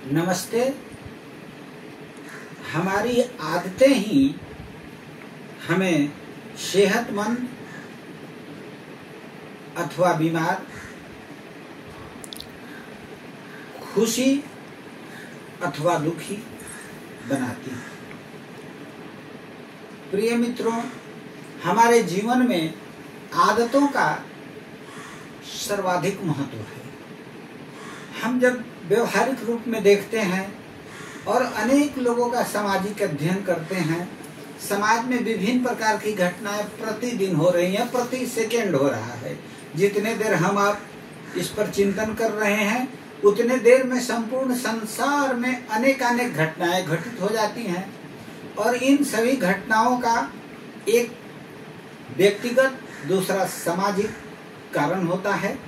नमस्ते। हमारी आदतें ही हमें सेहतमंद अथवा बीमार, खुशी अथवा दुखी बनाती है। प्रिय मित्रों, हमारे जीवन में आदतों का सर्वाधिक महत्व है। हम जब व्यवहारिक रूप में देखते हैं और अनेक लोगों का सामाजिक अध्ययन करते हैं, समाज में विभिन्न प्रकार की घटनाएं प्रतिदिन हो रही हैं, प्रति सेकेंड हो रहा है। जितने देर हम आप इस पर चिंतन कर रहे हैं, उतने देर में संपूर्ण संसार में अनेकानेक घटनाएं घटित हो जाती हैं और इन सभी घटनाओं का एक व्यक्तिगत, दूसरा सामाजिक कारण होता है।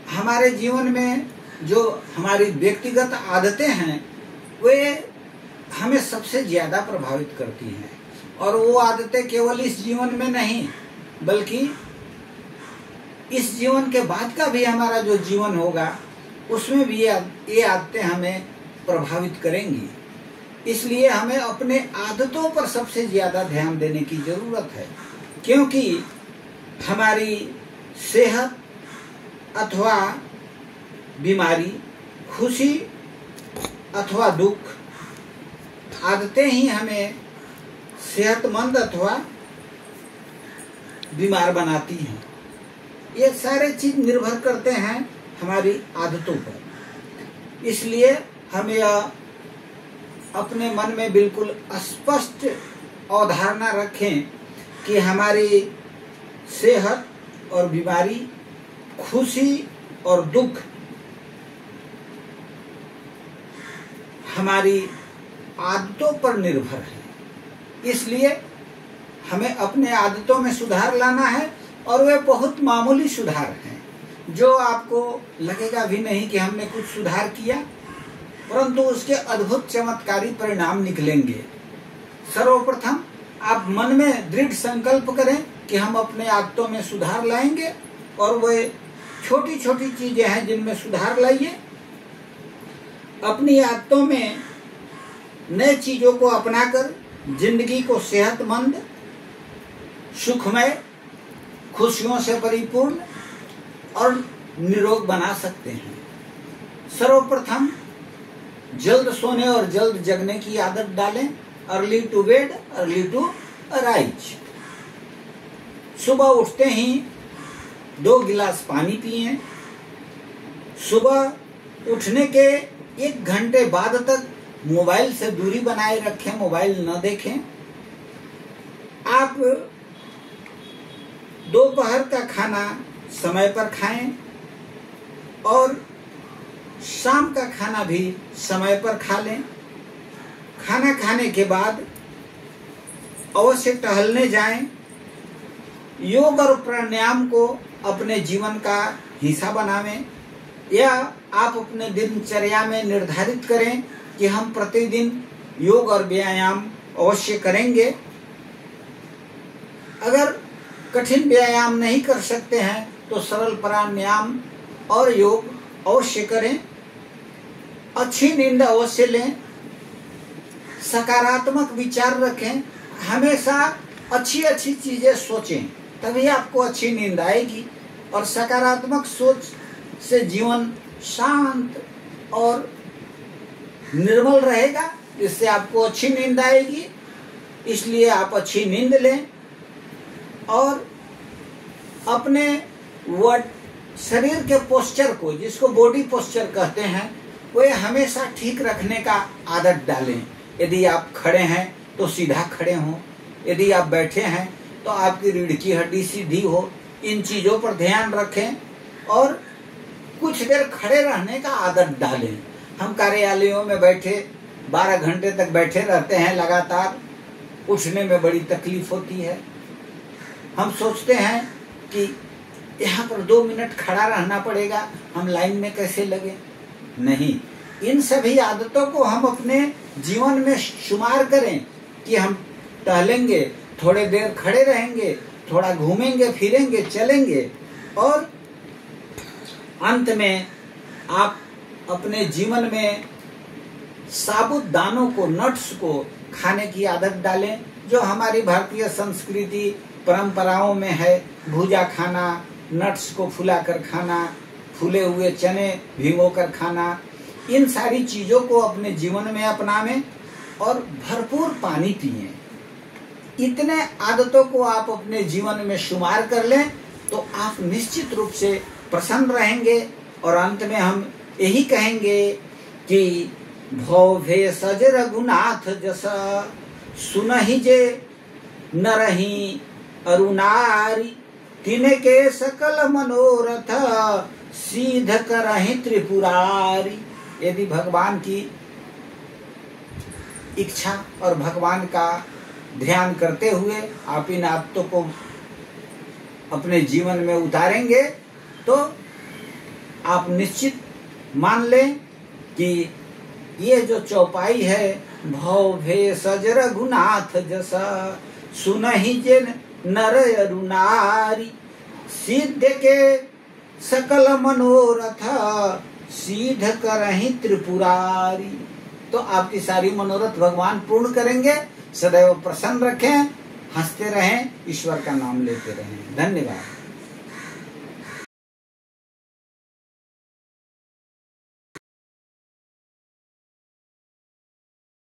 हमारे जीवन में जो हमारी व्यक्तिगत आदतें हैं, वे हमें सबसे ज्यादा प्रभावित करती हैं और वो आदतें केवल इस जीवन में नहीं, बल्कि इस जीवन के बाद का भी हमारा जो जीवन होगा, उसमें भी ये आदतें हमें प्रभावित करेंगी। इसलिए हमें अपने आदतों पर सबसे ज्यादा ध्यान देने की जरूरत है, क्योंकि हमारी सेहत अथवा बीमारी, खुशी अथवा दुख, आदतें ही हमें सेहतमंद अथवा बीमार बनाती हैं। ये सारे चीज निर्भर करते हैं हमारी आदतों पर। इसलिए हम यह अपने मन में बिल्कुल स्पष्ट अवधारणा रखें कि हमारी सेहत और बीमारी, खुशी और दुख हमारी आदतों पर निर्भर है। इसलिए हमें अपने आदतों में सुधार लाना है और वे बहुत मामूली सुधार हैं, जो आपको लगेगा भी नहीं कि हमने कुछ सुधार किया, परंतु उसके अद्भुत चमत्कारी परिणाम निकलेंगे। सर्वप्रथम आप मन में दृढ़ संकल्प करें कि हम अपने आदतों में सुधार लाएंगे और वे छोटी छोटी चीजें हैं जिनमें सुधार लाइए। अपनी आदतों में नए चीजों को अपनाकर जिंदगी को सेहतमंद, सुखमय, खुशियों से परिपूर्ण और निरोग बना सकते हैं। सर्वप्रथम जल्द सोने और जल्द जगने की आदत डालें। Early to bed, early to arise. सुबह उठते ही 2 गिलास पानी पिएं। सुबह उठने के 1 घंटे बाद तक मोबाइल से दूरी बनाए रखें, मोबाइल न देखें। आप दोपहर का खाना समय पर खाएं और शाम का खाना भी समय पर खा लें। खाना खाने के बाद अवश्य टहलने जाएं। योग और प्राणायाम को अपने जीवन का हिस्सा बनावें, या आप अपने दिनचर्या में निर्धारित करें कि हम प्रतिदिन योग और व्यायाम अवश्य करेंगे। अगर कठिन व्यायाम नहीं कर सकते हैं तो सरल प्राणायाम और योग अवश्य करें। अच्छी नींद अवश्य लें। सकारात्मक विचार रखें। हमेशा अच्छी अच्छी चीजें सोचें, तभी आपको अच्छी नींद आएगी और सकारात्मक सोच से जीवन शांत और निर्मल रहेगा, जिससे आपको अच्छी नींद आएगी। इसलिए आप अच्छी नींद लें और अपने शरीर के पोस्चर को, जिसको बॉडी पोस्चर कहते हैं, वे हमेशा ठीक रखने का आदत डालें। यदि आप खड़े हैं तो सीधा खड़े हों, यदि आप बैठे हैं तो आपकी रीढ़ की हड्डी सीधी हो। इन चीजों पर ध्यान रखें और कुछ देर खड़े रहने का आदत डालें। हम कार्यालयों में बैठे 12 घंटे तक बैठे रहते हैं लगातार, उठने में बड़ी तकलीफ होती है। हम सोचते हैं कि यहाँ पर 2 मिनट खड़ा रहना पड़ेगा, हम लाइन में कैसे लगे। नहीं, इन सभी आदतों को हम अपने जीवन में शुमार करें कि हम टहलेंगे, थोड़े देर खड़े रहेंगे, थोड़ा घूमेंगे फिरेंगे, चलेंगे और अंत में आप अपने जीवन में साबुत दानों को, नट्स को खाने की आदत डालें, जो हमारी भारतीय संस्कृति परंपराओं में है। भुजा खाना, नट्स को फुलाकर खाना, फूले हुए चने भिगोकर खाना, इन सारी चीजों को अपने जीवन में अपनाएं और भरपूर पानी पिएं। इतने आदतों को आप अपने जीवन में शुमार कर लें तो आप निश्चित रूप से प्रसन्न रहेंगे। और अंत में हम यही कहेंगे कि भव भे सज रघुनाथ जस, सुनहि जे नरहि अरुनारी, तिनके सकल मनोरथ सिद्ध करहि त्रिपुरारी। यदि भगवान की इच्छा और भगवान का ध्यान करते हुए आप इन आदतों को अपने जीवन में उतारेंगे तो आप निश्चित मान लें कि ये जो चौपाई है, भव भे सज रघुनाथ जसा, सुनहि जे नर अरुनारी, सिद्ध के सकल मनोरथ सिद्ध करहि त्रिपुरारी। तो आपकी सारी मनोरथ भगवान पूर्ण करेंगे। सदैव प्रसन्न रखें, हंसते रहें, ईश्वर का नाम लेते रहें। धन्यवाद।